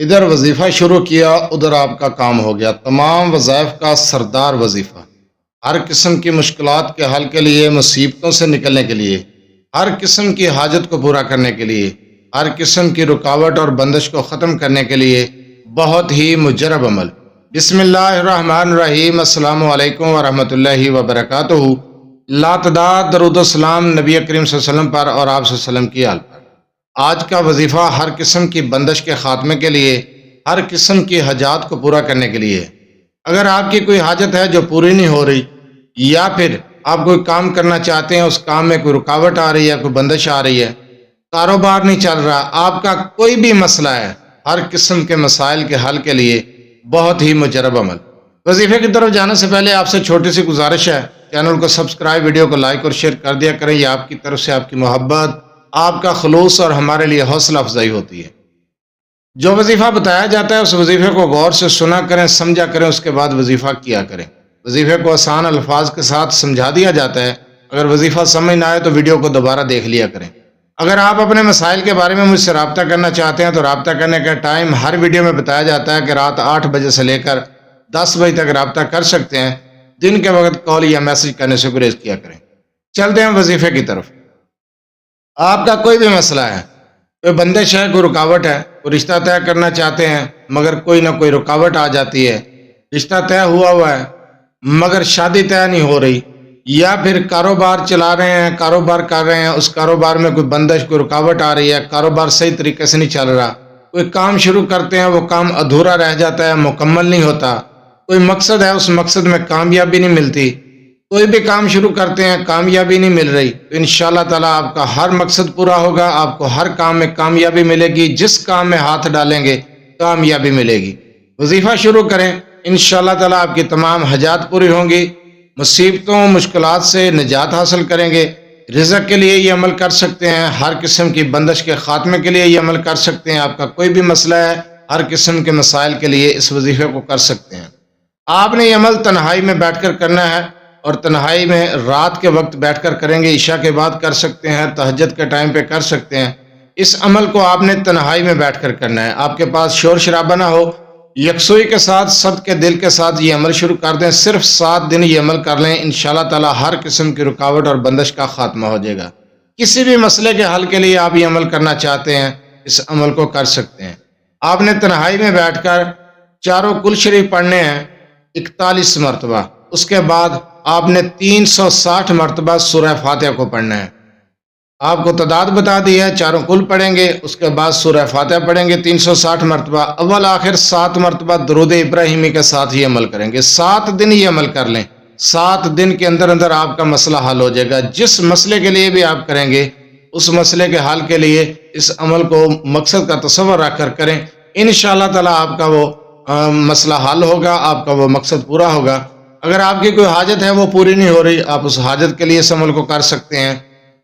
ادھر وظیفہ شروع کیا ادھر آپ کا کام ہو گیا۔ تمام وظائف کا سردار وظیفہ، ہر قسم کی مشکلات کے حل کے لیے، مصیبتوں سے نکلنے کے لیے، ہر قسم کی حاجت کو پورا کرنے کے لیے، ہر قسم کی رکاوٹ اور بندش کو ختم کرنے کے لیے بہت ہی مجرب عمل۔ بسم اللہ الرحمن الرحیم۔ السلام علیکم ورحمۃ اللہ وبرکاتہ۔ لاتعداد درود و سلام نبی کریم صلی اللہ علیہ وسلم پر اور آپ صلی اللہ علیہ وسلم کی آل پر۔ آج کا وظیفہ ہر قسم کی بندش کے خاتمے کے لیے، ہر قسم کی حاجات کو پورا کرنے کے لیے۔ اگر آپ کی کوئی حاجت ہے جو پوری نہیں ہو رہی، یا پھر آپ کوئی کام کرنا چاہتے ہیں، اس کام میں کوئی رکاوٹ آ رہی ہے، کوئی بندش آ رہی ہے، کاروبار نہیں چل رہا، آپ کا کوئی بھی مسئلہ ہے، ہر قسم کے مسائل کے حل کے لیے بہت ہی مجرب عمل۔ وظیفے کی طرف جانے سے پہلے آپ سے چھوٹی سی گزارش ہے، چینل کو سبسکرائب، ویڈیو کو لائک اور شیئر کر دیا کریں۔ یہ آپ کی طرف سے آپ کی محبت، آپ کا خلوص اور ہمارے لیے حوصلہ افزائی ہوتی ہے۔ جو وظیفہ بتایا جاتا ہے اس وظیفے کو غور سے سنا کریں، سمجھا کریں، اس کے بعد وظیفہ کیا کریں۔ وظیفے کو آسان الفاظ کے ساتھ سمجھا دیا جاتا ہے۔ اگر وظیفہ سمجھ نہ آئے تو ویڈیو کو دوبارہ دیکھ لیا کریں۔ اگر آپ اپنے مسائل کے بارے میں مجھ سے رابطہ کرنا چاہتے ہیں تو رابطہ کرنے کا ٹائم ہر ویڈیو میں بتایا جاتا ہے کہ رات 8 بجے سے لے کر 10 بجے تک رابطہ کر سکتے ہیں۔ دن کے وقت کال یا میسج کرنے سے گریز کیا کریں۔ چلتے ہیں وظیفے کی طرف۔ آپ کا کوئی بھی مسئلہ ہے، کوئی بندش ہے، کوئی رکاوٹ ہے، کوئی رشتہ طے کرنا چاہتے ہیں مگر کوئی نہ کوئی رکاوٹ آ جاتی ہے، رشتہ طے ہوا ہے مگر شادی طے نہیں ہو رہی، یا پھر کاروبار چلا رہے ہیں، کاروبار کر رہے ہیں، اس کاروبار میں کوئی بندش، کوئی رکاوٹ آ رہی ہے، کاروبار صحیح طریقے سے نہیں چل رہا، کوئی کام شروع کرتے ہیں وہ کام ادھورا رہ جاتا ہے، مکمل نہیں ہوتا، کوئی مقصد ہے اس مقصد میں کامیابی نہیں ملتی، کوئی بھی کام شروع کرتے ہیں کامیابی نہیں مل رہی، تو انشاءاللہ تعالیٰ آپ کا ہر مقصد پورا ہوگا، آپ کو ہر کام میں کامیابی ملے گی، جس کام میں ہاتھ ڈالیں گے کامیابی ملے گی۔ وظیفہ شروع کریں، انشاءاللہ تعالیٰ آپ کی تمام حاجات پوری ہوں گی، مصیبتوں مشکلات سے نجات حاصل کریں گے۔ رزق کے لیے یہ عمل کر سکتے ہیں، ہر قسم کی بندش کے خاتمے کے لیے یہ عمل کر سکتے ہیں۔ آپ کا کوئی بھی مسئلہ ہے، ہر قسم کے مسائل کے لیے اس وظیفے کو کر سکتے ہیں۔ آپ نے یہ عمل تنہائی میں بیٹھ کر کرنا ہے، اور تنہائی میں رات کے وقت بیٹھ کر کریں گے، عشاء کے بعد کر سکتے ہیں، تہجد کے ٹائم پہ کر سکتے ہیں۔ اس عمل کو آپ نے تنہائی میں بیٹھ کر کرنا ہے، آپ کے پاس شور شرابہ نہ ہو، یکسوئی کے ساتھ، صد کے دل کے ساتھ یہ عمل شروع کر دیں۔ صرف 7 دن یہ عمل کر لیں، انشاءاللہ تعالی ہر قسم کی رکاوٹ اور بندش کا خاتمہ ہو جائے گا۔ کسی بھی مسئلے کے حل کے لیے آپ یہ عمل کرنا چاہتے ہیں، اس عمل کو کر سکتے ہیں۔ آپ نے تنہائی میں بیٹھ کر چاروں کل شریف پڑھنے ہیں 41 مرتبہ، اس کے بعد آپ نے 360 مرتبہ سورہ فاتحہ کو پڑھنا ہے۔ آپ کو تعداد بتا دی ہے، چاروں کل پڑھیں گے، اس کے بعد سورہ فاتحہ پڑھیں گے 360 مرتبہ، اول آخر 7 مرتبہ درود ابراہیمی کے ساتھ یہ عمل کریں گے۔ 7 دن یہ عمل کر لیں، 7 دن کے اندر اندر آپ کا مسئلہ حل ہو جائے گا۔ جس مسئلے کے لیے بھی آپ کریں گے، اس مسئلے کے حل کے لیے اس عمل کو مقصد کا تصور رکھ کر کریں، انشاءاللہ تعالی آپ کا وہ مسئلہ حل ہوگا، آپ کا وہ مقصد پورا ہوگا۔ اگر آپ کی کوئی حاجت ہے وہ پوری نہیں ہو رہی، آپ اس حاجت کے لیے اس عمل کو کر سکتے ہیں،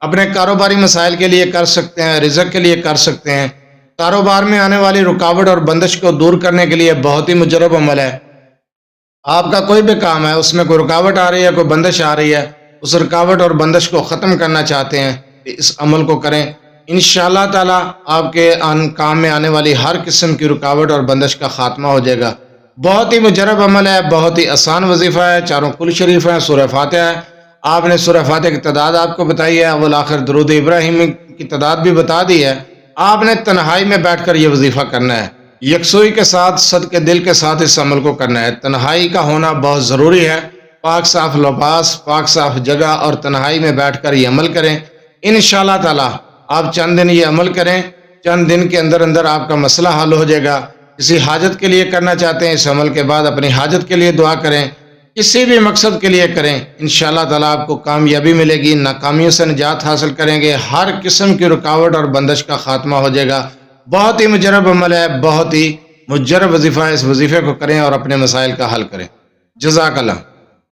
اپنے کاروباری مسائل کے لیے کر سکتے ہیں، رزق کے لیے کر سکتے ہیں، کاروبار میں آنے والی رکاوٹ اور بندش کو دور کرنے کے لیے بہت ہی مجرب عمل ہے۔ آپ کا کوئی بھی کام ہے، اس میں کوئی رکاوٹ آ رہی ہے، کوئی بندش آ رہی ہے، اس رکاوٹ اور بندش کو ختم کرنا چاہتے ہیں، اس عمل کو کریں، انشاءاللہ تعالی آپ کے کام میں آنے والی ہر قسم کی رکاوٹ اور بندش کا خاتمہ ہو جائے گا۔ بہت ہی مجرب عمل ہے، بہت ہی آسان وظیفہ ہے، چاروں کل شریف ہیں، سورہ فاتحہ ہے۔ آپ نے سورہ فاتحہ کی تعداد آپ کو بتائی ہے، اول آخر درود ابراہیم کی تعداد بھی بتا دی ہے۔ آپ نے تنہائی میں بیٹھ کر یہ وظیفہ کرنا ہے، یکسوئی کے ساتھ، صد کے دل کے ساتھ اس عمل کو کرنا ہے۔ تنہائی کا ہونا بہت ضروری ہے، پاک صاف لباس، پاک صاف جگہ اور تنہائی میں بیٹھ کر یہ عمل کریں، انشاءاللہ تعالی آپ چند دن یہ عمل کریں، چند دن کے اندر اندر آپ کا مسئلہ حل ہو جائے گا۔ کسی حاجت کے لیے کرنا چاہتے ہیں، اس عمل کے بعد اپنی حاجت کے لیے دعا کریں، کسی بھی مقصد کے لیے کریں، انشاءاللہ تعالیٰ آپ کو کامیابی ملے گی، ناکامیوں سے نجات حاصل کریں گے، ہر قسم کی رکاوٹ اور بندش کا خاتمہ ہو جائے گا۔ بہت ہی مجرب عمل ہے، بہت ہی مجرب وظیفہ ہے، اس وظیفے کو کریں اور اپنے مسائل کا حل کریں۔ جزاک اللہ۔